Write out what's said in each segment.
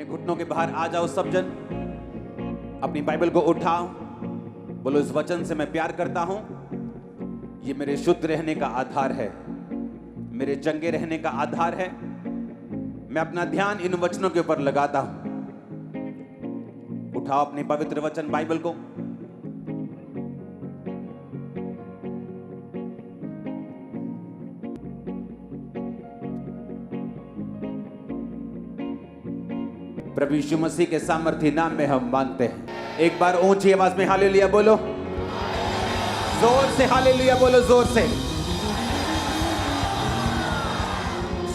घुटनों के बाहर आ जाओ सब जन, अपनी बाइबल को उठाओ, बोलो इस वचन से मैं प्यार करता हूं, ये मेरे शुद्ध रहने का आधार है, मेरे चंगे रहने का आधार है। मैं अपना ध्यान इन वचनों के ऊपर लगाता हूं। उठाओ अपने पवित्र वचन बाइबल को, प्रभु यीशु मसीह के सामर्थी नाम में हम मांगते हैं। एक बार ऊंची आवाज में हालेलुया बोलो, जोर से हालेलुया बोलो, जोर से।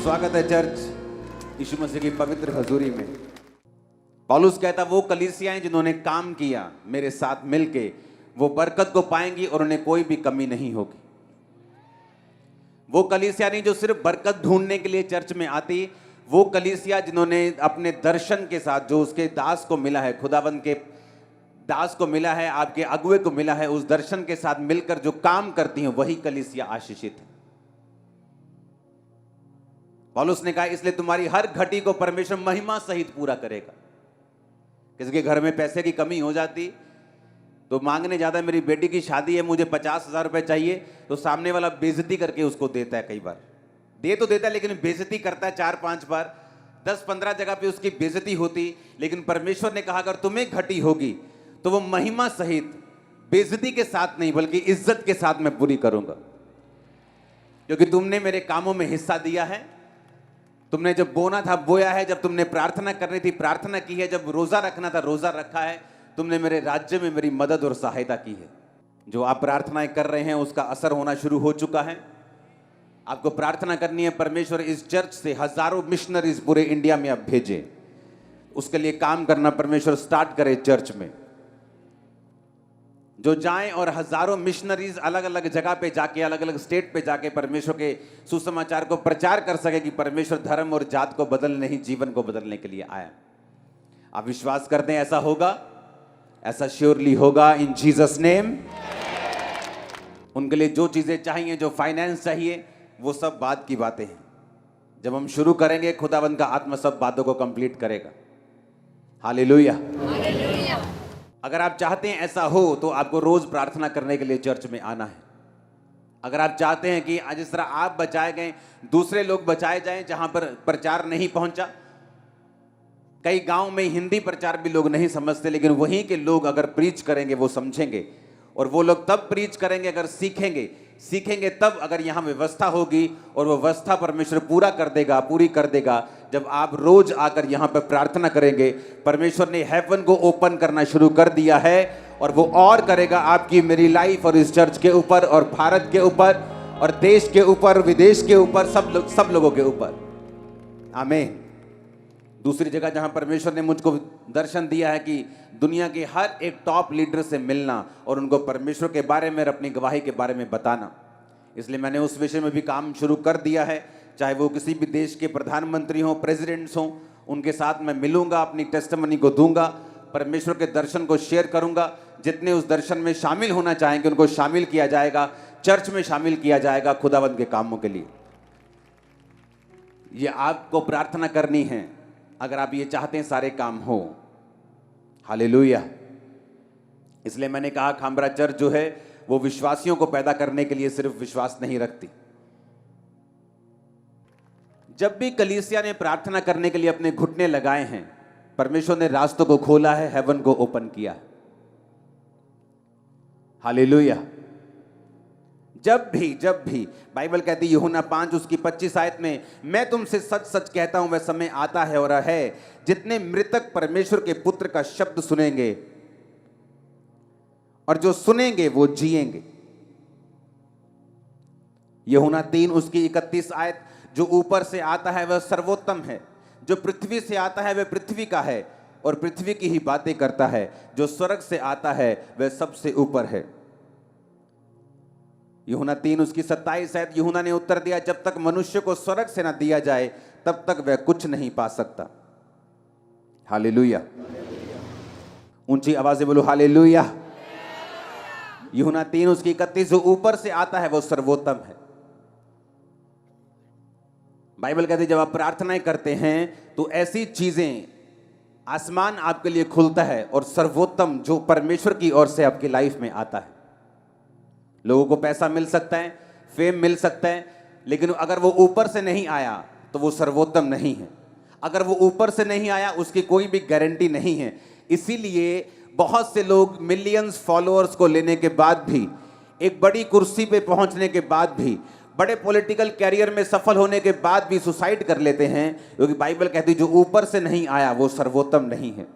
स्वागत है चर्च यीशु मसीह की पवित्र हजूरी में। पौलुस कहता वो कलीसियाएं जिन्होंने काम किया मेरे साथ मिलके, वो बरकत को पाएंगी और उन्हें कोई भी कमी नहीं होगी। वो कलीसिया नहीं जो सिर्फ बरकत ढूंढने के लिए चर्च में आती, वो कलीसिया जिन्होंने अपने दर्शन के साथ, जो उसके दास को मिला है, खुदावंद के दास को मिला है, आपके अगुए को मिला है, उस दर्शन के साथ मिलकर जो काम करती हैं वही कलीसिया आशीषित है। पौलुस ने कहा इसलिए तुम्हारी हर घटी को परमेश्वर महिमा सहित पूरा करेगा। किसी के घर में पैसे की कमी हो जाती तो मांगने जाता है, मेरी बेटी की शादी है, मुझे 50,000 रुपए चाहिए, तो सामने वाला बेइज्जती करके उसको देता है। कई बार दे तो देता है लेकिन बेइज्जती करता है 4-5 बार, 10-15 जगह पे उसकी बेइज्जती होती। लेकिन परमेश्वर ने कहा अगर तुम्हें घटी होगी तो वो महिमा सहित, बेइज्जती के साथ नहीं बल्कि इज्जत के साथ मैं पूरी करूंगा, क्योंकि तुमने मेरे कामों में हिस्सा दिया है। तुमने जब बोना था बोया है, जब तुमने प्रार्थना करनी थी प्रार्थना की है, जब रोजा रखना था रोजा रखा है, तुमने मेरे राज्य में मेरी मदद और सहायता की है। जो आप प्रार्थनाएं कर रहे हैं उसका असर होना शुरू हो चुका है। आपको प्रार्थना करनी है परमेश्वर इस चर्च से हजारों मिशनरीज पूरे इंडिया में आप भेजे, उसके लिए काम करना परमेश्वर स्टार्ट करे चर्च में। जो जाएं और हजारों मिशनरीज अलग अलग जगह पे जाके, अलग अलग स्टेट पे जाके परमेश्वर के सुसमाचार को प्रचार कर सके कि परमेश्वर धर्म और जात को बदलने नहीं, जीवन को बदलने के लिए आया। आप विश्वास करते हैं ऐसा होगा? ऐसा श्योरली होगा इन जीसस नेम। उनके लिए जो चीजें चाहिए, जो फाइनेंस चाहिए, वो सब बात की बातें हैं। जब हम शुरू करेंगे खुदावंद का आत्मा सब बातों को कंप्लीट करेगा। हालेलुया। अगर आप चाहते हैं ऐसा हो तो आपको रोज प्रार्थना करने के लिए चर्च में आना है। अगर आप चाहते हैं कि जिस तरह आप बचाए गए दूसरे लोग बचाए जाएं, जहां पर प्रचार नहीं पहुंचा, कई गांव में हिंदी प्रचार भी लोग नहीं समझते, लेकिन वहीं के लोग अगर प्रीच करेंगे वो समझेंगे, और वो लोग तब प्रीच करेंगे अगर सीखेंगे तब, अगर यहाँ व्यवस्था होगी, और वो व्यवस्था परमेश्वर पूरा कर देगा, पूरी कर देगा जब आप रोज आकर यहाँ पर प्रार्थना करेंगे। परमेश्वर ने हेवन को ओपन करना शुरू कर दिया है और वो और करेगा आपकी मेरी लाइफ और इस चर्च के ऊपर और भारत के ऊपर और देश के ऊपर, विदेश के ऊपर, सब लोगों के ऊपर। आमीन। दूसरी जगह जहां परमेश्वर ने मुझको दर्शन दिया है कि दुनिया के हर एक टॉप लीडर से मिलना और उनको परमेश्वर के बारे में, अपनी गवाही के बारे में बताना, इसलिए मैंने उस विषय में भी काम शुरू कर दिया है। चाहे वो किसी भी देश के प्रधानमंत्री हों, प्रेसिडेंट्स हों, उनके साथ मैं मिलूंगा, अपनी टेस्टिमनी को दूंगा, परमेश्वर के दर्शन को शेयर करूंगा। जितने उस दर्शन में शामिल होना चाहेंगे उनको शामिल किया जाएगा, चर्च में शामिल किया जाएगा खुदावंद के कामों के लिए। ये आपको प्रार्थना करनी है अगर आप ये चाहते हैं सारे काम हो। हालेलुया। इसलिए मैंने कहा खामरा चर्च जो है वो विश्वासियों को पैदा करने के लिए सिर्फ विश्वास नहीं रखती। जब भी कलीसिया ने प्रार्थना करने के लिए अपने घुटने लगाए हैं, परमेश्वर ने रास्तों को खोला है, हेवन को ओपन किया। हालेलुया। जब भी बाइबल कहती है यूहन्ना 5 उसकी 25 आयत में, मैं तुमसे सच सच कहता हूं वह समय आता है और है जितने मृतक परमेश्वर के पुत्र का शब्द सुनेंगे और जो सुनेंगे वो जिएंगे। यूहन्ना 3 उसकी 31 आयत, जो ऊपर से आता है वह सर्वोत्तम है, जो पृथ्वी से आता है वह पृथ्वी का है और पृथ्वी की ही बातें करता है, जो स्वर्ग से आता है वह सबसे ऊपर है। यूहन्ना 3 उसकी 27 आयत, यूहन्ना ने उत्तर दिया, जब तक मनुष्य को स्वर्ग से ना दिया जाए तब तक वह कुछ नहीं पा सकता। हालेलुया। ऊंची आवाज से बोलो हालेलुया। यूहन्ना 3 उसकी 31, जो ऊपर से आता है वो सर्वोत्तम है। बाइबल कहती है जब आप प्रार्थनाएं करते हैं तो ऐसी चीजें आसमान आपके लिए खुलता है और सर्वोत्तम जो परमेश्वर की ओर से आपकी लाइफ में आता है। लोगों को पैसा मिल सकता है, फेम मिल सकता है, लेकिन अगर वो ऊपर से नहीं आया तो वो सर्वोत्तम नहीं है। अगर वो ऊपर से नहीं आया उसकी कोई भी गारंटी नहीं है। इसीलिए बहुत से लोग मिलियंस फॉलोअर्स को लेने के बाद भी, एक बड़ी कुर्सी पे पहुंचने के बाद भी, बड़े पॉलिटिकल कैरियर में सफल होने के बाद भी सुसाइड कर लेते हैं, क्योंकि बाइबल कहती है जो ऊपर से नहीं आया वो सर्वोत्तम नहीं है।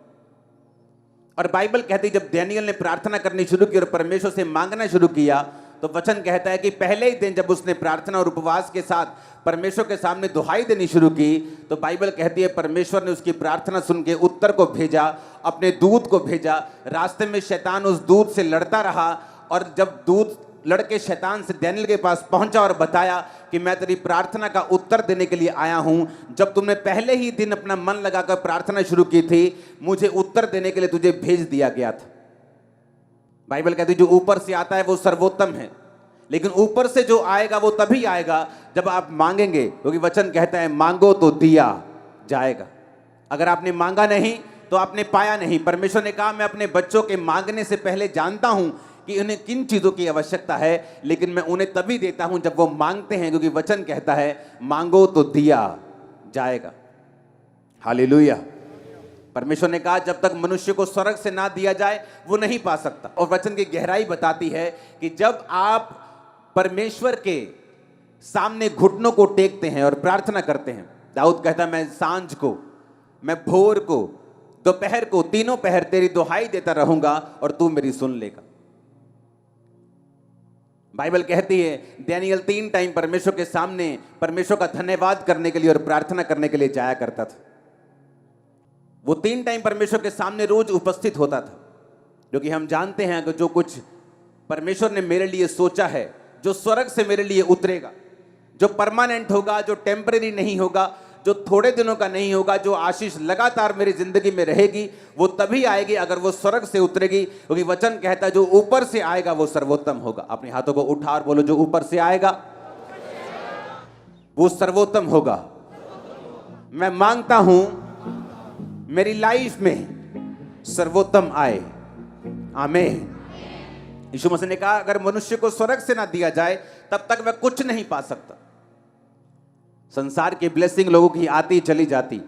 और बाइबल कहती है जब डैनियल ने प्रार्थना करनी शुरू की और परमेश्वर से मांगना शुरू किया, तो वचन कहता है कि पहले ही दिन जब उसने प्रार्थना और उपवास के साथ परमेश्वर के सामने दुहाई देनी शुरू की, तो बाइबल कहती है परमेश्वर ने उसकी प्रार्थना सुन के उत्तर को भेजा, अपने दूत को भेजा। रास्ते में शैतान उस दूत से लड़ता रहा, और जब दूत लड़के शैतान से डैनियल के पास पहुंचा और बताया कि मैं तेरी प्रार्थना का उत्तर देने के लिए आया हूं, जब तुमने पहले ही दिन अपना मन लगाकर प्रार्थना शुरू की थी, मुझे उत्तर देने के लिए तुझे भेज दिया गया था। बाइबल कहती है जो ऊपर से आता है वो सर्वोत्तम है, लेकिन ऊपर से जो आएगा वो तभी आएगा जब आप मांगेंगे, क्योंकि वचन कहता है मांगो तो दिया जाएगा। अगर आपने मांगा नहीं तो आपने पाया नहीं। परमेश्वर ने कहा मैं अपने बच्चों के मांगने से पहले जानता हूं कि उन्हें किन चीजों की आवश्यकता है, लेकिन मैं उन्हें तभी देता हूं जब वो मांगते हैं, क्योंकि वचन कहता है मांगो तो दिया जाएगा। हालेलुया। परमेश्वर ने कहा जब तक मनुष्य को स्वर्ग से ना दिया जाए वो नहीं पा सकता। और वचन की गहराई बताती है कि जब आप परमेश्वर के सामने घुटनों को टेकते हैं और प्रार्थना करते हैं, दाऊद कहता है मैं सांझ को, मैं भोर को, दोपहर को, तीनों पहर तेरी दुहाई देता रहूंगा और तू मेरी सुन लेगा। बाइबल कहती है डैनियल 3 टाइम परमेश्वर के सामने परमेश्वर का धन्यवाद करने के लिए और प्रार्थना करने के लिए जाया करता था। वो 3 टाइम परमेश्वर के सामने रोज उपस्थित होता था, क्योंकि हम जानते हैं कि जो कुछ परमेश्वर ने मेरे लिए सोचा है, जो स्वर्ग से मेरे लिए उतरेगा, जो परमानेंट होगा, जो टेम्परेरी नहीं होगा, जो थोड़े दिनों का नहीं होगा, जो आशीष लगातार मेरी जिंदगी में रहेगी, वो तभी आएगी अगर वो स्वर्ग से उतरेगी, क्योंकि वचन कहता है जो ऊपर से आएगा वो सर्वोत्तम होगा। अपने हाथों को उठा और बोलो जो ऊपर से आएगा वो सर्वोत्तम होगा। मैं मांगता हूं मेरी लाइफ में सर्वोत्तम आए। आमीन। यीशु मसीह ने कहा अगर मनुष्य को स्वर्ग से ना दिया जाए तब तक वह कुछ नहीं पा सकता। संसार की ब्लेसिंग लोगों की आती चली जाती,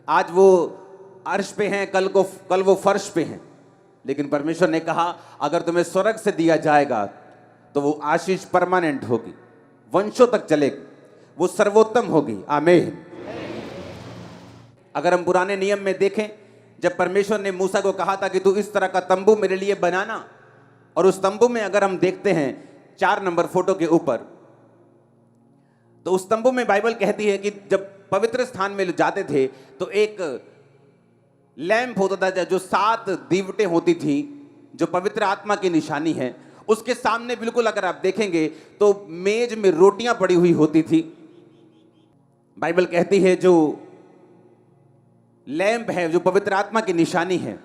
आज वो अर्श पे हैं, कल वो फर्श पे हैं, लेकिन परमेश्वर ने कहा अगर तुम्हें स्वर्ग से दिया जाएगा तो वो आशीष परमानेंट होगी, वंशों तक चलेगी, वो सर्वोत्तम होगी। आमीन। अगर हम पुराने नियम में देखें, जब परमेश्वर ने मूसा को कहा था कि तू इस तरह का तंबू मेरे लिए बनाना, और उस तंबू में अगर हम देखते हैं 4 नंबर फोटो के ऊपर, तो उस तंबू में बाइबल कहती है कि जब पवित्र स्थान में जाते थे तो एक लैंप होता था जो 7 दीवटें होती थी, जो पवित्र आत्मा की निशानी है। उसके सामने बिल्कुल अगर आप देखेंगे तो मेज में रोटियां पड़ी हुई होती थी। बाइबल कहती है जो लैंप है, जो पवित्र आत्मा की निशानी है,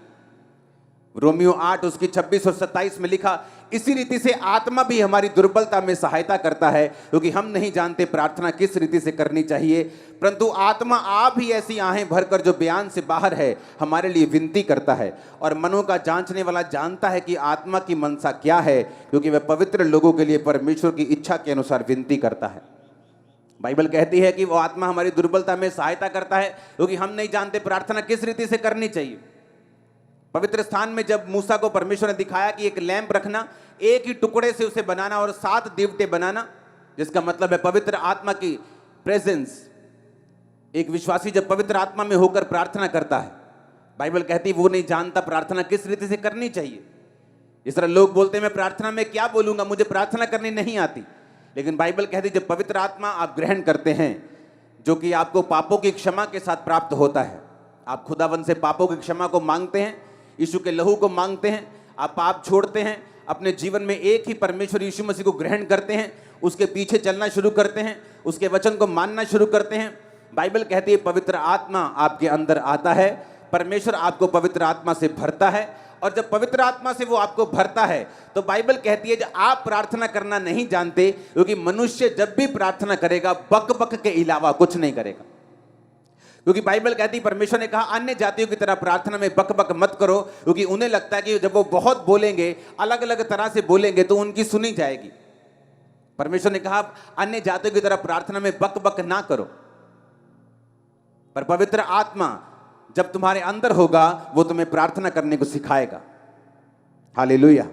रोमियो 8 उसकी 26 और 27 में लिखा, इसी रीति से आत्मा भी हमारी दुर्बलता में सहायता करता है, क्योंकि हम नहीं जानते प्रार्थना किस रीति से करनी चाहिए, परंतु आत्मा आप ही ऐसी आहें भरकर जो बयान से बाहर है हमारे लिए विनती करता है। और मनों का जांचने वाला जानता है कि आत्मा की मनसा क्या है, क्योंकि वह पवित्र लोगों के लिए परमेश्वर की इच्छा के अनुसार विनती करता है। बाइबल कहती है कि वो आत्मा हमारी दुर्बलता में सहायता करता है, क्योंकि हम नहीं जानते प्रार्थना किस रीति से करनी चाहिए। पवित्र स्थान में जब मूसा को परमेश्वर ने दिखाया कि एक लैंप रखना, एक ही टुकड़े से उसे बनाना और 7 दीवटे बनाना, जिसका मतलब है पवित्र आत्मा की प्रेजेंस। एक विश्वासी जब पवित्र आत्मा में होकर प्रार्थना करता है, बाइबल कहती है वो नहीं जानता प्रार्थना किस रीति से करनी चाहिए। इस तरह लोग बोलते हैं मैं प्रार्थना में क्या बोलूंगा, मुझे प्रार्थना करनी नहीं आती। लेकिन बाइबल कहती है जब पवित्र आत्मा आप ग्रहण करते हैं, जो कि आपको पापों की क्षमा के साथ प्राप्त होता है, आप खुदावन से पापों की क्षमा को मांगते हैं, यीशु के लहू को मांगते हैं, आप पाप छोड़ते हैं, अपने जीवन में एक ही परमेश्वर यीशु मसीह को ग्रहण करते हैं, उसके पीछे चलना शुरू करते हैं, उसके वचन को मानना शुरू करते हैं। बाइबल कहती है पवित्र आत्मा आपके अंदर आता है, परमेश्वर आपको पवित्र आत्मा से भरता है, और जब पवित्र आत्मा से वो आपको भरता है तो बाइबल कहती है जब आप प्रार्थना करना नहीं जानते, क्योंकि मनुष्य जब भी प्रार्थना करेगा बक बक के अलावा कुछ नहीं करेगा। क्योंकि बाइबल कहती है, परमेश्वर ने कहा अन्य जातियों की तरह प्रार्थना में बक बक मत करो, क्योंकि उन्हें लगता है कि जब वो बहुत बोलेंगे, अलग अलग तरह से बोलेंगे तो उनकी सुनी जाएगी। परमेश्वर ने कहा अन्य जातियों की तरह प्रार्थना में बक बक ना करो, पर पवित्र आत्मा जब तुम्हारे अंदर होगा वो तुम्हें प्रार्थना करने को सिखाएगा। हालेलुया।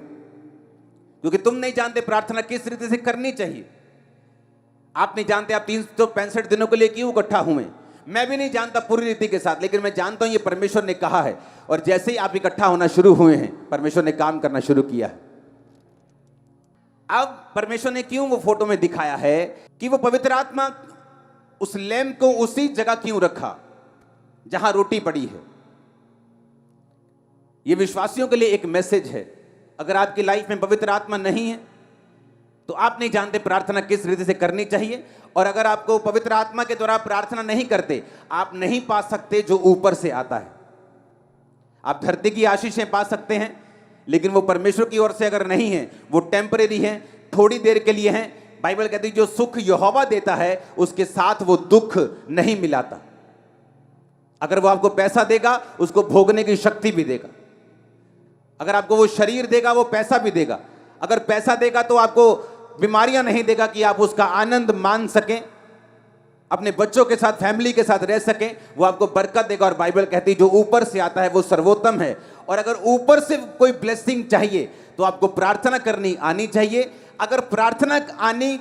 क्योंकि तुम नहीं जानते प्रार्थना किस रीति से करनी चाहिए। आप नहीं जानते आप 365 दिनों के लिए क्यों इकट्ठा हुए। मैं भी नहीं जानता पूरी रीति के साथ, लेकिन मैं जानता हूं ये परमेश्वर ने कहा है, और जैसे ही आप इकट्ठा होना शुरू हुए हैं परमेश्वर ने काम करना शुरू किया है। अब परमेश्वर ने क्यों वो फोटो में दिखाया है कि वो पवित्र आत्मा उस लैंप को उसी जगह क्यों रखा जहां रोटी पड़ी है। ये विश्वासियों के लिए एक मैसेज है। अगर आपकी लाइफ में पवित्र आत्मा नहीं है तो आप नहीं जानते प्रार्थना किस रीति से करनी चाहिए, और अगर आपको पवित्र आत्मा के द्वारा प्रार्थना नहीं करते, आप नहीं पा सकते जो ऊपर से आता है। आप धरती की आशीषें पा सकते हैं, लेकिन वो परमेश्वर की ओर से अगर नहीं है, वो टेम्परेरी है, थोड़ी देर के लिए है। बाइबल कहती है जो सुख यहोवा देता है उसके साथ वो दुख नहीं मिलाता। अगर वो आपको पैसा देगा उसको भोगने की शक्ति भी देगा। अगर आपको वो शरीर देगा वो पैसा भी देगा। अगर पैसा देगा तो आपको बीमारियां नहीं देगा कि आप उसका आनंद मान सकें, अपने बच्चों के साथ, फैमिली के साथ रह सकें। वो आपको बरकत देगा। और बाइबल कहती है जो ऊपर से आता है वो सर्वोत्तम है। और अगर ऊपर से कोई ब्लेसिंग चाहिए तो आपको प्रार्थना करनी आनी चाहिए। अगर प्रार्थना आनी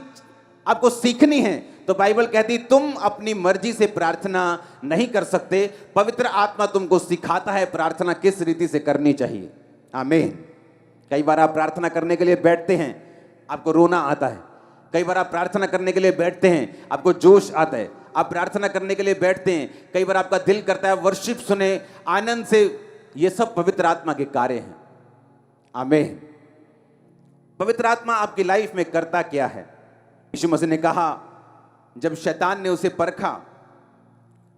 आपको सीखनी है तो बाइबल कहती तुम अपनी मर्जी से प्रार्थना नहीं कर सकते, पवित्र आत्मा तुमको सिखाता है प्रार्थना किस रीति से करनी चाहिए। आमीन। कई बार आप प्रार्थना करने के लिए बैठते हैं, आपको रोना आता है। कई बार आप प्रार्थना करने के लिए बैठते हैं, आपको जोश आता है। आप प्रार्थना करने के लिए बैठते हैं, कई बार आपका दिल करता है वर्शिप सुने, आनंद से। ये सब पवित्र आत्मा के कार्य हैं। आमीन। पवित्र आत्मा आपकी लाइफ में करता क्या है? यीशु मसीह ने कहा जब शैतान ने उसे परखा,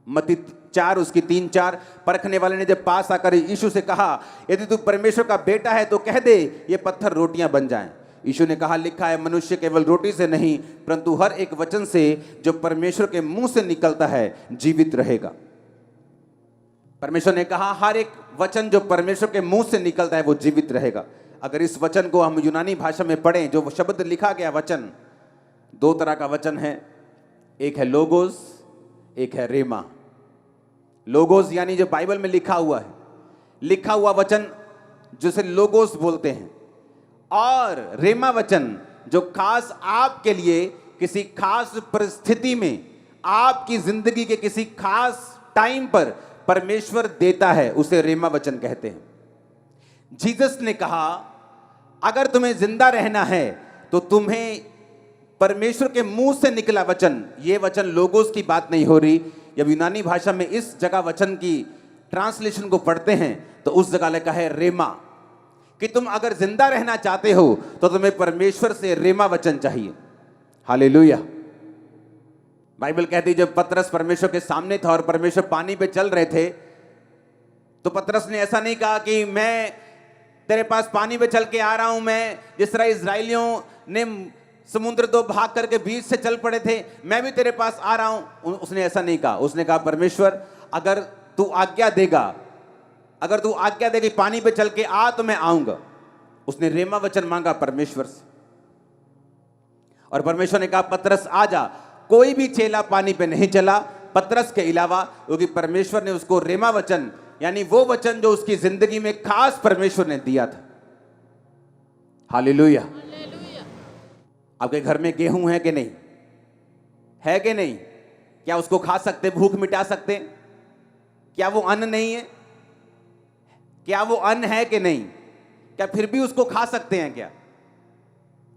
मत्ती 4 उसकी 3-4, परखने वाले ने जब पास आकर यीशु से कहा यदि तू परमेश्वर का बेटा है तो कह दे ये पत्थर रोटियां बन जाएं। यीशु ने कहा लिखा है मनुष्य केवल रोटी से नहीं परंतु हर एक वचन से जो परमेश्वर के मुंह से निकलता है जीवित रहेगा। परमेश्वर ने कहा हर एक वचन जो परमेश्वर के मुंह से निकलता है वो जीवित रहेगा। अगर इस वचन को हम यूनानी भाषा में पढ़ें, जो शब्द लिखा गया वचन, 2 तरह का वचन है, एक है लोगोस, एक है रेमा। लोगोस यानी जो बाइबल में लिखा हुआ है, लिखा हुआ वचन जिसे लोगोस बोलते हैं, और रेमा वचन जो खास आपके लिए किसी खास परिस्थिति में, आपकी जिंदगी के किसी खास टाइम पर परमेश्वर देता है, उसे रेमा वचन कहते हैं। जीसस ने कहा अगर तुम्हें जिंदा रहना है तो तुम्हें परमेश्वर के मुंह से निकला वचन, ये वचन लोगोस की बात नहीं हो रही। जब यूनानी भाषा में इस जगह वचन की ट्रांसलेशन को पढ़ते हैं तो उस जगह लिखा है रेमा, कि तुम अगर जिंदा रहना चाहते हो तो तुम्हें परमेश्वर से रेमा वचन चाहिए। हालेलुया। बाइबल कहती है जब पतरस परमेश्वर के सामने था और परमेश्वर पानी पे चल रहे थे तो पतरस ने ऐसा नहीं कहा कि मैं तेरे पास पानी पे चल के आ रहा हूं, मैं जिस तरह इजराइलियों ने समुद्र 2 भाग करके बीच से चल पड़े थे मैं भी तेरे पास आ रहा हूं। उसने ऐसा नहीं कहा। उसने कहा परमेश्वर अगर तू आज्ञा देगा, अगर तू आज्ञा देगी पानी पे चल के आ तो मैं आऊंगा। उसने रेमा वचन मांगा परमेश्वर से, और परमेश्वर ने कहा पतरस आ जा। कोई भी चेला पानी पे नहीं चला पतरस के अलावा, क्योंकि परमेश्वर ने उसको रेमा वचन यानी वो वचन जो उसकी जिंदगी में खास परमेश्वर ने दिया था। हालेलुया। आपके घर में गेहूं है कि नहीं? है कि नहीं? क्या उसको खा सकते, भूख मिटा सकते? क्या वो अन्न नहीं है? क्या वो अन्न है कि नहीं? क्या फिर भी उसको खा सकते हैं? क्या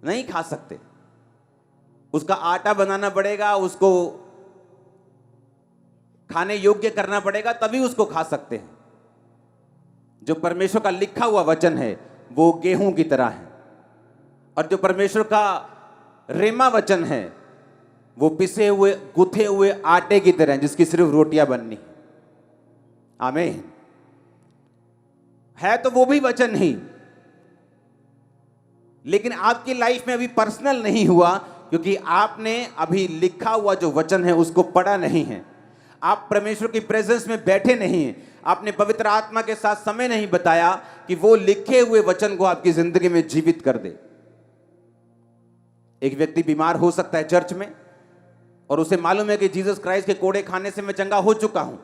नहीं खा सकते। उसका आटा बनाना पड़ेगा, उसको खाने योग्य करना पड़ेगा, तभी उसको खा सकते हैं। जो परमेश्वर का लिखा हुआ वचन है वो गेहूं की तरह है, और जो परमेश्वर का रेमा वचन है वो पिसे हुए गुथे हुए आटे की तरह जिसकी सिर्फ रोटियां बननी। आमीन। है तो वो भी वचन ही, लेकिन आपकी लाइफ में अभी पर्सनल नहीं हुआ क्योंकि आपने अभी लिखा हुआ जो वचन है उसको पढ़ा नहीं है। आप परमेश्वर की प्रेजेंस में बैठे नहीं हैं, आपने पवित्र आत्मा के साथ समय नहीं बताया कि वो लिखे हुए वचन को आपकी जिंदगी में जीवित कर दे। एक व्यक्ति बीमार हो सकता है चर्च में और उसे मालूम है कि जीसस क्राइस्ट के कोड़े खाने से मैं चंगा हो चुका हूं,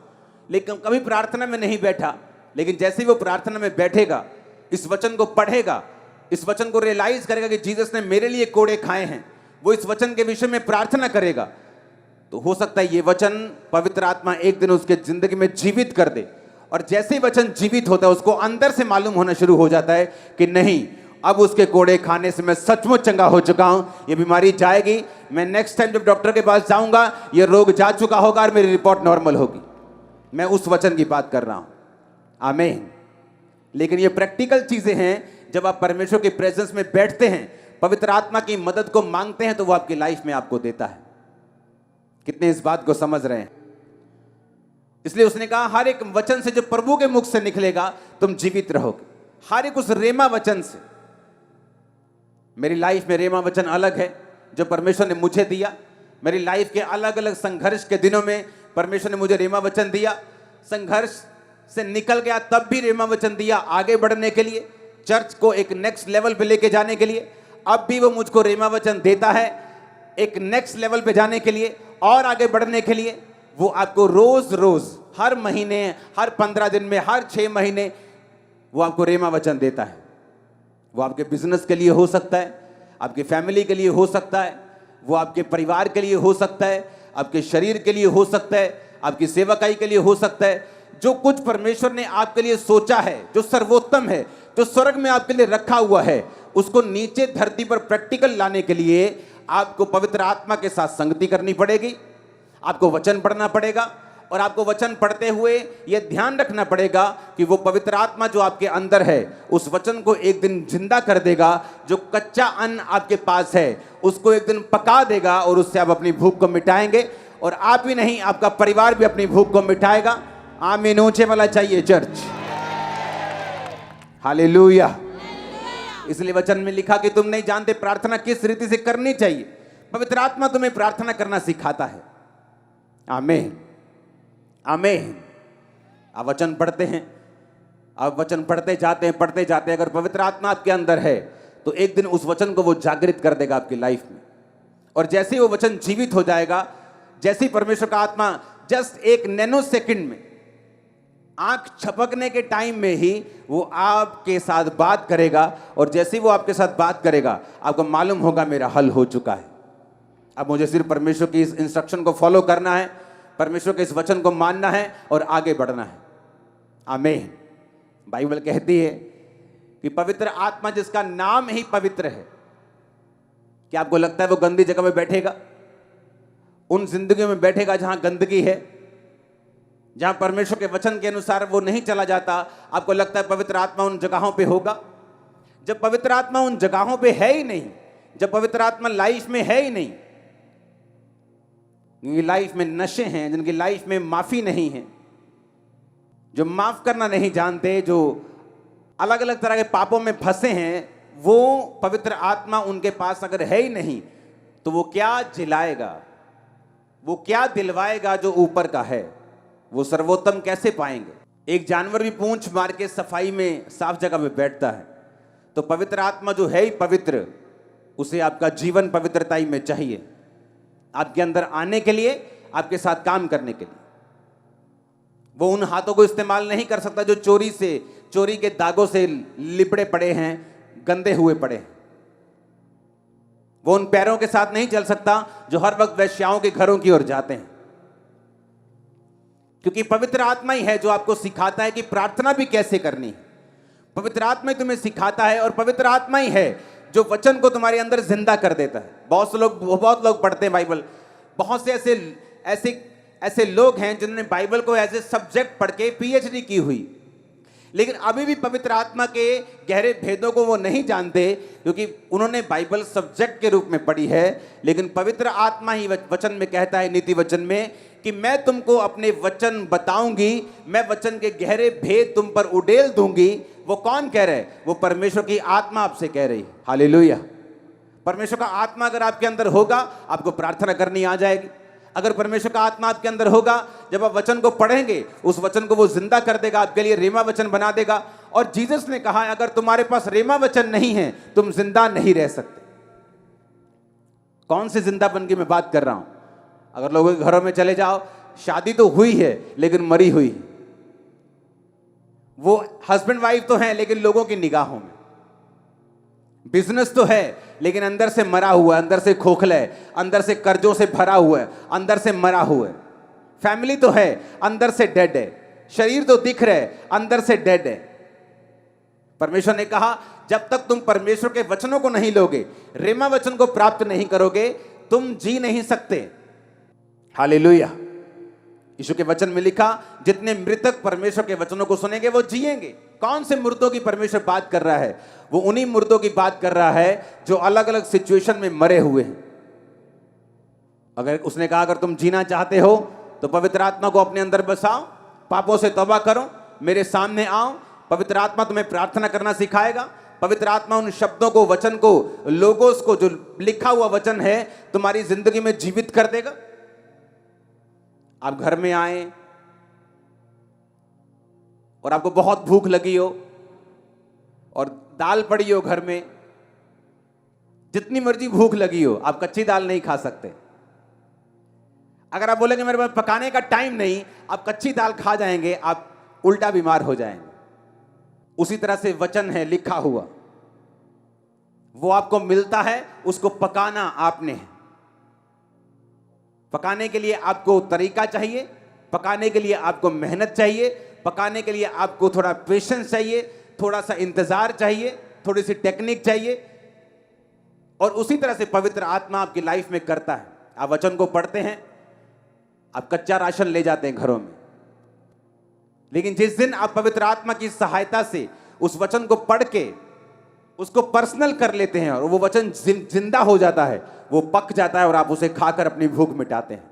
लेकिन कभी प्रार्थना में नहीं बैठा। लेकिन जैसे ही वो प्रार्थना में बैठेगा, इस वचन को पढ़ेगा, इस वचन को रियलाइज करेगा कि जीसस ने मेरे लिए कोड़े खाए हैं, वो इस वचन के विषय में प्रार्थना करेगा, तो हो सकता है ये वचन पवित्र आत्मा एक दिन उसके जिंदगी में जीवित कर दे। और जैसे ही वचन जीवित होता है, उसको अंदर से मालूम होना शुरू हो जाता है कि नहीं, अब उसके कोड़े खाने से मैं सचमुच चंगा हो चुका हूं, ये बीमारी जाएगी, मैं नेक्स्ट टाइम जब डॉक्टर के पास जाऊंगा ये रोग जा चुका होगा और मेरी रिपोर्ट नॉर्मल होगी। मैं उस वचन की बात कर रहा हूं, आमीन। लेकिन ये प्रैक्टिकल चीजें हैं, जब आप परमेश्वर की प्रेजेंस में बैठते हैं, पवित्र आत्मा की मदद को मांगते हैं, तो वो आपकी लाइफ में आपको देता है। कितने इस बात को समझ रहे हैं? इसलिए उसने कहा हर एक वचन से जो प्रभु के मुख से निकलेगा तुम जीवित रहोगे। हर एक उस रेमा वचन से। मेरी लाइफ में रेमा वचन अलग है जो परमेश्वर ने मुझे दिया। मेरी लाइफ के अलग अलग संघर्ष के दिनों में परमेश्वर ने मुझे रेमा वचन दिया। संघर्ष से निकल गया तब भी रेमा वचन दिया, आगे बढ़ने के लिए, चर्च को एक नेक्स्ट लेवल पे लेके जाने के लिए। अब भी वो मुझको रेमा वचन देता है एक नेक्स्ट लेवल पे जाने के लिए और आगे बढ़ने के लिए। वो आपको रोज रोज, हर महीने, हर 15 दिन में, हर 6 महीने वो आपको रेमा वचन देता है। वो आपके बिजनेस के लिए हो सकता है, आपके फैमिली के लिए हो सकता है, वो आपके परिवार के लिए हो सकता है, आपके शरीर के लिए हो सकता है, आपकी सेवकाई के लिए हो सकता है। जो कुछ परमेश्वर ने आपके लिए सोचा है, जो सर्वोत्तम है, जो स्वर्ग में आपके लिए रखा हुआ है, उसको नीचे धरती पर प्रैक्टिकल लाने के लिए आपको पवित्र आत्मा के साथ संगति करनी पड़ेगी। आपको वचन पढ़ना पड़ेगा और आपको वचन पढ़ते हुए यह ध्यान रखना पड़ेगा कि वो पवित्र आत्मा जो आपके अंदर है उस वचन को एक दिन जिंदा कर देगा। जो कच्चा अन्न आपके पास है उसको एक दिन पका देगा और उससे आप अपनी भूख को मिटाएंगे। और आप ही नहीं, आपका परिवार भी अपनी भूख को मिटाएगा। आमीन। ऊंचे वाला चाहिए चर्च। हालेलुया। इसलिए वचन में लिखा कि तुम नहीं जानते प्रार्थना किस रीति से करनी चाहिए। पवित्र आत्मा तुम्हें प्रार्थना करना सिखाता है। आमीन, आमीन। आप वचन पढ़ते हैं, आप वचन पढ़ते जाते हैं। अगर पवित्र आत्मा आपके अंदर है तो एक दिन उस वचन को वो जागृत कर देगा आपकी लाइफ में। और जैसे ही वो वचन जीवित हो जाएगा, जैसे ही परमेश्वर का आत्मा जस्ट एक नैनो सेकंड में, आंख छपकने के टाइम में ही वो आपके साथ बात करेगा। और जैसे ही वो आपके साथ बात करेगा, आपको मालूम होगा मेरा हल हो चुका है। अब मुझे सिर्फ परमेश्वर की इस इंस्ट्रक्शन को फॉलो करना है, परमेश्वर के इस वचन को मानना है और आगे बढ़ना है। आमीन। बाइबल कहती है कि पवित्र आत्मा जिसका नाम ही पवित्र है, क्या आपको लगता है वो गंदी जगह में बैठेगा? उन जिंदगियों में बैठेगा जहां गंदगी है, जहां परमेश्वर के वचन के अनुसार वो नहीं चला जाता? आपको लगता है पवित्र आत्मा उन जगहों पे होगा? जब पवित्र आत्मा उन जगहों पे है ही नहीं, जब पवित्र आत्मा लाइफ में है ही नहीं, जिनकी लाइफ में नशे हैं, जिनकी लाइफ में माफी नहीं है, जो माफ करना नहीं जानते, जो अलग अलग तरह के पापों में फंसे हैं, वो पवित्र आत्मा उनके पास अगर है ही नहीं तो वो क्या जिलाएगा, वो क्या दिलवाएगा जो ऊपर का है? वो सर्वोत्तम कैसे पाएंगे? एक जानवर भी पूंछ मार के सफाई में साफ जगह में बैठता है, तो पवित्र आत्मा जो है ही पवित्र, उसे आपका जीवन पवित्रता में चाहिए, आपके अंदर आने के लिए, आपके साथ काम करने के लिए। वो उन हाथों को इस्तेमाल नहीं कर सकता जो चोरी के दागों से लिपड़े पड़े हैं, गंदे हुए पड़े हैं। वो उन पैरों के साथ नहीं चल सकता जो हर वक्त वेश्याओं के घरों की ओर जाते हैं। क्योंकि पवित्र आत्मा ही है जो आपको सिखाता है कि प्रार्थना भी कैसे करनी है। पवित्र आत्मा ही तुम्हें सिखाता है और पवित्र आत्मा ही है जो वचन को तुम्हारे अंदर जिंदा कर देता है। बहुत लोग पढ़ते हैं बाइबल। बहुत से ऐसे लोग हैं जिन्होंने बाइबल को एज ए सब्जेक्ट पढ़ के पीएचडी की हुई, लेकिन अभी भी पवित्र आत्मा के गहरे भेदों को वो नहीं जानते, क्योंकि उन्होंने बाइबल सब्जेक्ट के रूप में पढ़ी है। लेकिन पवित्र आत्मा ही वचन में कहता है, नीति वचन में, कि मैं तुमको अपने वचन बताऊंगी, मैं वचन के गहरे भेद तुम पर उड़ेल दूंगी। वो कौन कह रहा है? वो परमेश्वर की आत्मा आपसे कह रही है। हालेलुया। परमेश्वर का आत्मा अगर आपके अंदर होगा, आपको प्रार्थना करनी आ जाएगी। अगर परमेश्वर का आत्मा आपके अंदर होगा, जब आप वचन को पढ़ेंगे, उस वचन को वो जिंदा कर देगा, आपके लिए रेमा वचन बना देगा। और जीसस ने कहा अगर तुम्हारे पास रेमा वचन नहीं है, तुम जिंदा नहीं रह सकते। कौन से जिंदापन की मैं बात कर रहा हूं? अगर लोगों के घरों में चले जाओ, शादी तो हुई है लेकिन मरी हुई, वो हस्बैंड वाइफ तो हैं लेकिन लोगों की निगाहों में, बिजनेस तो है लेकिन अंदर से मरा हुआ है, अंदर से खोखला है, अंदर से कर्जों से भरा हुआ है, अंदर से मरा हुआ है। फैमिली तो है, अंदर से डेड है। शरीर तो दिख रहा है, अंदर से डेड है। परमेश्वर ने कहा जब तक तुम परमेश्वर के वचनों को नहीं लोगे, रेमा वचन को प्राप्त नहीं करोगे, तुम जी नहीं सकते। हालेलुया। यीशु के वचन में लिखा जितने मृतक परमेश्वर के वचनों को सुनेंगे वो जिएंगे। कौन से मुर्दों की परमेश्वर बात कर रहा है? वो उन्हीं मुर्दों की बात कर रहा है जो अलग अलग सिचुएशन में मरे हुए हैं। अगर उसने कहा अगर तुम जीना चाहते हो तो पवित्र आत्मा को अपने अंदर बसाओ, पापों से तौबा करो, मेरे सामने आओ। पवित्र आत्मा तुम्हें प्रार्थना करना सिखाएगा। पवित्र आत्मा उन शब्दों को, वचन को, लोगोस को, जो लिखा हुआ वचन है, तुम्हारी जिंदगी में जीवित कर देगा। आप घर में आए और आपको बहुत भूख लगी हो और दाल पड़ी हो घर में, जितनी मर्जी भूख लगी हो, आप कच्ची दाल नहीं खा सकते। अगर आप बोलेंगे मेरे पास पकाने का टाइम नहीं, आप कच्ची दाल खा जाएंगे, आप उल्टा बीमार हो जाएंगे। उसी तरह से वचन है लिखा हुआ, वो आपको मिलता है, उसको पकाना आपने है। पकाने के लिए आपको तरीका चाहिए, पकाने के लिए आपको मेहनत चाहिए, पकाने के लिए आपको थोड़ा पेशेंस चाहिए, थोड़ा सा इंतजार चाहिए, थोड़ी सी टेक्निक चाहिए। और उसी तरह से पवित्र आत्मा आपकी लाइफ में करता है। आप वचन को पढ़ते हैं, आप कच्चा राशन ले जाते हैं घरों में, लेकिन जिस दिन आप पवित्र आत्मा की सहायता से उस वचन को पढ़ के उसको पर्सनल कर लेते हैं और वो वचन जिंदा हो जाता है, वो पक जाता है और आप उसे खाकर अपनी भूख मिटाते हैं।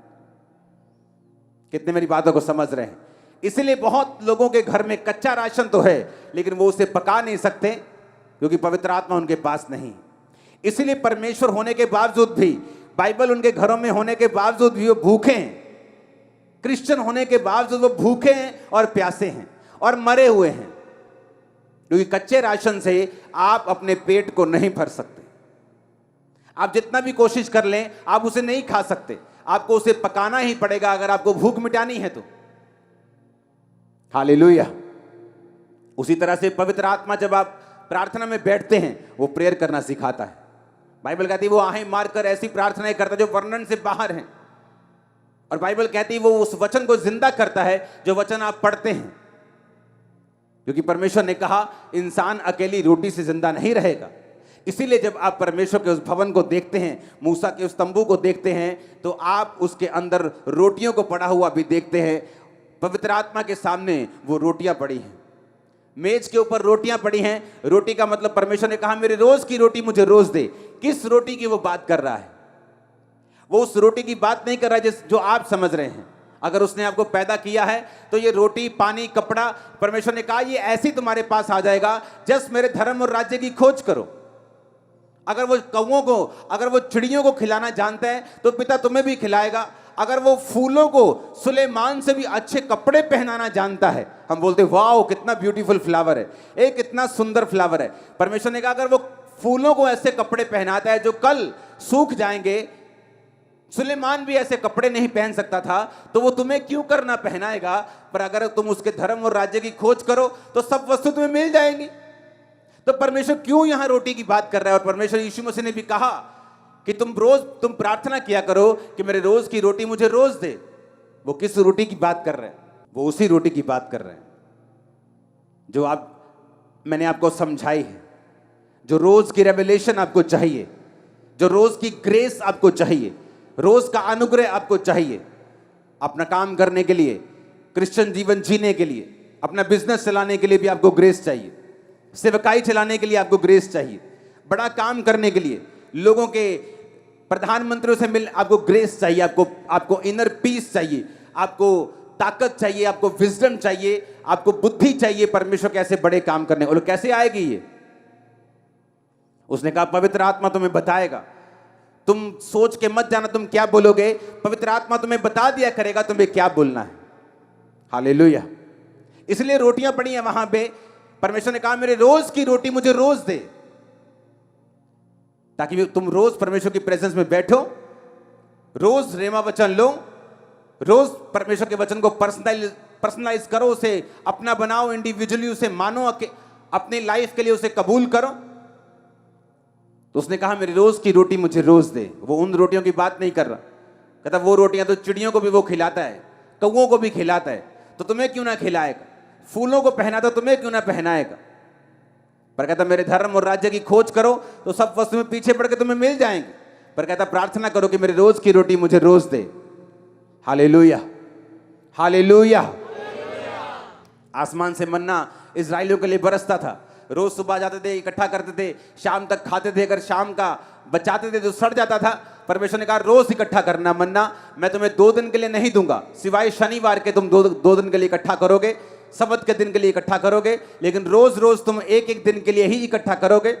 कितने मेरी बातों को समझ रहे हैं? इसलिए बहुत लोगों के घर में कच्चा राशन तो है लेकिन वो उसे पका नहीं सकते क्योंकि पवित्र आत्मा उनके पास नहीं। इसलिए परमेश्वर होने के बावजूद भी, बाइबल उनके घरों में होने के बावजूद भी वो भूखे हैं। क्रिश्चियन होने के बावजूद वो भूखे हैं और प्यासे हैं और मरे हुए हैं, क्योंकि कच्चे राशन से आप अपने पेट को नहीं भर सकते। आप जितना भी कोशिश कर लें, आप उसे नहीं खा सकते। आपको उसे पकाना ही पड़ेगा अगर आपको भूख मिटानी है तो। हालेलुया। उसी तरह से पवित्र आत्मा जब आप प्रार्थना में बैठते हैं, वो प्रेयर करना सिखाता है। बाइबल कहती है वो आहें मारकर ऐसी प्रार्थनाएं करता है जो वर्णन से बाहर हैं। और बाइबल कहती है वो उस वचन को जिंदा करता है जो वचन आप पढ़ते हैं, क्योंकि परमेश्वर ने कहा इंसान अकेली रोटी से जिंदा नहीं रहेगा। इसीलिए जब आप परमेश्वर के उस भवन को देखते हैं, मूसा के उस तंबू को देखते हैं, तो आप उसके अंदर रोटियों को पड़ा हुआ भी देखते हैं। पवित्र आत्मा के सामने वो रोटियां पड़ी हैं, मेज के ऊपर रोटियां पड़ी हैं। रोटी का मतलब परमेश्वर ने कहा मेरे रोज की रोटी मुझे रोज दे। किस रोटी की वो बात कर रहा है? वो उस रोटी की बात नहीं कर रहा है जो आप समझ रहे हैं। अगर उसने आपको पैदा किया है तो ये रोटी, पानी, कपड़ा, परमेश्वर ने कहा ये ऐसी तुम्हारे पास आ जाएगा, जस्ट मेरे धर्म और राज्य की खोज करो। अगर वो कौवों को, अगर वो चिड़ियों को खिलाना जानता है तो पिता तुम्हें भी खिलाएगा। अगर वो फूलों को सुलेमान से भी अच्छे कपड़े पहनाना जानता है, हम बोलते वाओ कितना ब्यूटीफुल फ्लावर है, एक कितना सुंदर फ्लावर है। परमेश्वर ने कहा अगर वो फूलों को ऐसे कपड़े पहनाता है जो कल सूख जाएंगे, सुलेमान भी ऐसे कपड़े नहीं पहन सकता था, तो वो तुम्हें क्यों करना पहनाएगा? पर अगर तुम उसके धर्म और राज्य की खोज करो तो सब वस्तु तुम्हें मिल जाएंगी। तो परमेश्वर क्यों यहां रोटी की बात कर रहा है? और परमेश्वर यीशु मसीह ने भी कहा कि तुम प्रार्थना किया करो कि मेरे रोज की रोटी मुझे रोज दे। वो किस रोटी की बात कर रहे हैं? वो उसी रोटी की बात कर रहे हैं जो मैंने आपको समझाई है, जो रोज की रेवलेशन आपको चाहिए, जो रोज की ग्रेस आपको चाहिए, रोज का अनुग्रह आपको चाहिए अपना काम करने के लिए, क्रिश्चियन जीवन जीने के लिए, अपना बिजनेस चलाने के लिए भी आपको ग्रेस चाहिए, सेवकाई चलाने के लिए आपको ग्रेस चाहिए, बड़ा काम करने के लिए, लोगों के प्रधानमंत्रियों से आपको ग्रेस चाहिए, आपको इनर पीस चाहिए, आपको ताकत चाहिए, आपको विजडम चाहिए, आपको बुद्धि चाहिए परमेश्वर कैसे बड़े काम करने। और कैसे आएगी ये? उसने कहा पवित्र आत्मा तुम्हें बताएगा। तुम सोच के मत जाना तुम क्या बोलोगे, पवित्र आत्मा तुम्हें बता दिया करेगा तुम्हें क्या बोलना है। हालेलुया। इसलिए रोटियां पड़ी हैं वहां पे, परमेश्वर ने कहा मेरे रोज की रोटी मुझे रोज दे, ताकि तुम रोज परमेश्वर की प्रेजेंस में बैठो, रोज रेमा वचन लो, रोज परमेश्वर के वचन को पर्सनलाइज करो, उसे अपना बनाओ, इंडिविजुअली उसे मानो, अपनी लाइफ के लिए उसे कबूल करो। तो उसने कहा मेरी रोज की रोटी मुझे रोज दे। वो उन रोटियों की बात नहीं कर रहा, कहता वो रोटियां तो चिड़ियों को भी वो खिलाता है, कौओं को भी खिलाता है, तो तुम्हें क्यों ना खिलाएगा? फूलों को पहनाता तुम्हें क्यों ना पहनाएगा? पर कहता मेरे धर्म और राज्य की खोज करो तो सब वस्तुएं पीछे पड़ के तुम्हें मिल जाएंगे। पर कहता प्रार्थना करो कि मेरी रोज की रोटी मुझे रोज दे। Hallelujah, hallelujah. आसमान से मन्ना इजराइलियों के लिए बरसता था, रोज सुबह जाते थे, इकट्ठा करते थे, शाम तक खाते थे। अगर शाम का बचाते थे तो सड़ जाता था। परमेश्वर ने कहा रोज इकट्ठा करना मन्ना, मैं तुम्हें 2 दिन के लिए नहीं दूंगा, सिवाय शनिवार के तुम 2 दिन के लिए इकट्ठा करोगे, सब्त के दिन के लिए इकट्ठा करोगे, लेकिन रोज रोज तुम एक दिन के लिए ही इकट्ठा करोगे।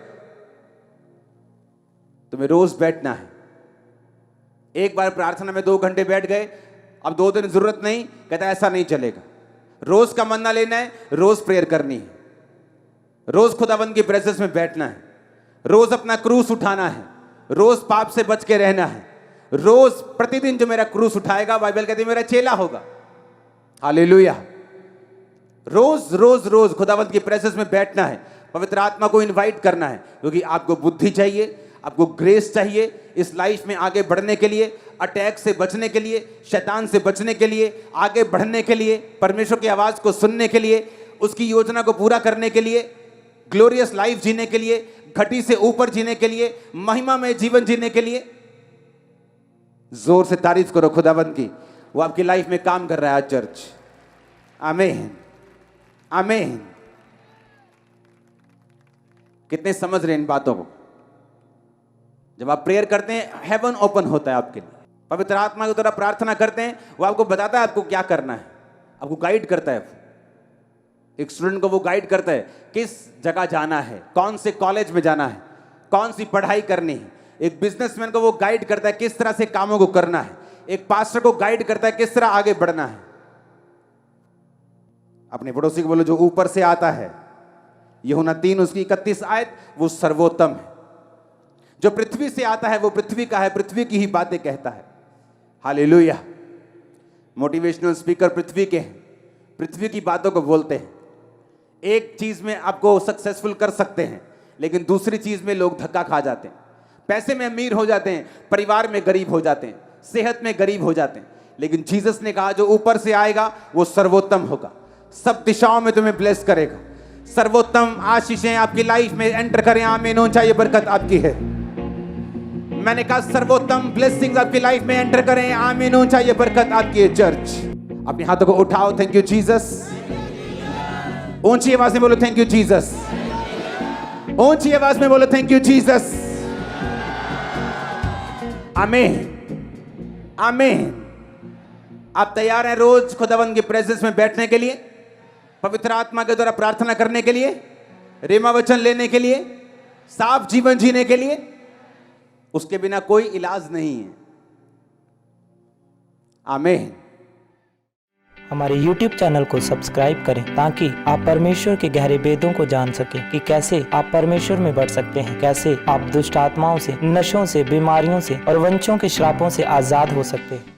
तुम्हें रोज बैठना है। एक बार प्रार्थना में 2 घंटे बैठ गए, अब 2 दिन जरूरत नहीं, कहता ऐसा नहीं चलेगा। रोज का मन्ना लेना है, रोज प्रेयर करनी है, रोज खुदाबंद की प्रेजेंस में बैठना है, रोज अपना क्रूस उठाना है, रोज पाप से बच के रहना है। रोज प्रतिदिन जो मेरा क्रूस उठाएगा, बाइबल कहती है मेरा चेला होगा। हालेलुया। रोज रोज रोज खुदावंत की प्रेजेंस में बैठना है, पवित्र आत्मा को इनवाइट करना है, क्योंकि आपको बुद्धि चाहिए, आपको ग्रेस चाहिए इस लाइफ में आगे बढ़ने के लिए, अटैक से बचने के लिए, शैतान से बचने के लिए, आगे बढ़ने के लिए, परमेश्वर की आवाज को सुनने के लिए, उसकी योजना को पूरा करने के लिए, ग्लोरियस लाइफ जीने के लिए, घटी से ऊपर जीने के लिए, महिमा में जीवन जीने के लिए। जोर से तारीफ करो खुदावंत की, वो आपकी लाइफ में काम कर रहा है चर्च। आमीन, आमीन। कितने समझ रहे हैं इन बातों को? जब आप प्रेयर करते हैं हेवन ओपन होता है आपके लिए। पवित्र आत्मा की तरह प्रार्थना करते हैं, वो आपको बताता है आपको क्या करना है, आपको गाइड करता है। एक स्टूडेंट को वो गाइड करता है किस जगह जाना है, कौन से कॉलेज में जाना है, कौन सी पढ़ाई करनी है। एक बिजनेसमैन को वो गाइड करता है किस तरह से कामों को करना है। एक पास्टर को गाइड करता है किस तरह आगे बढ़ना है। अपने पड़ोसी को बोलो जो ऊपर से आता है, यूहन्ना 3 उसकी 31 आयत, वो सर्वोत्तम है। जो पृथ्वी से आता है वो पृथ्वी का है, पृथ्वी की ही बातें कहता है। हालेलुया। मोटिवेशनल स्पीकर पृथ्वी के हैं, पृथ्वी की बातों को बोलते हैं। एक चीज में आपको सक्सेसफुल कर सकते हैं, लेकिन दूसरी चीज में लोग धक्का खा जाते हैं। पैसे में अमीर हो जाते हैं, परिवार में गरीब हो जाते हैं, सेहत में गरीब हो जाते हैं। लेकिन जीसस ने कहा जो ऊपर से आएगा वो सर्वोत्तम होगा, सब दिशाओं में तुम्हें ब्लेस करेगा। सर्वोत्तम आशीषें आपकी लाइफ में एंटर करें। आमीन। ऊंचा ये बरकत आपकी है। मैंने कहा सर्वोत्तम ब्लेसिंग्स आपकी लाइफ में एंटर करें। आमीन। ऊंचा ये बरकत आपकी है। चर्च अपने हाथों को उठाओ। Thank you Jesus. ऊंची आवाज में बोलो थैंक यू जीसस। ऊंची आवाज में बोलो थैंक यू जीसस। आमीन, आमीन। आप तैयार हैं रोज खुदावंद की प्रेजेंस में बैठने के लिए, पवित्र आत्मा के द्वारा प्रार्थना करने के लिए, रेमा वचन लेने के लिए, साफ जीवन जीने के लिए? उसके बिना कोई इलाज नहीं है। आमीन। हमारे YouTube चैनल को सब्सक्राइब करें ताकि आप परमेश्वर के गहरे वेदों को जान सकें कि कैसे आप परमेश्वर में बढ़ सकते हैं, कैसे आप दुष्ट आत्माओं से, नशों से, बीमारियों से और वंशों के श्रापों से आजाद हो सकते हैं।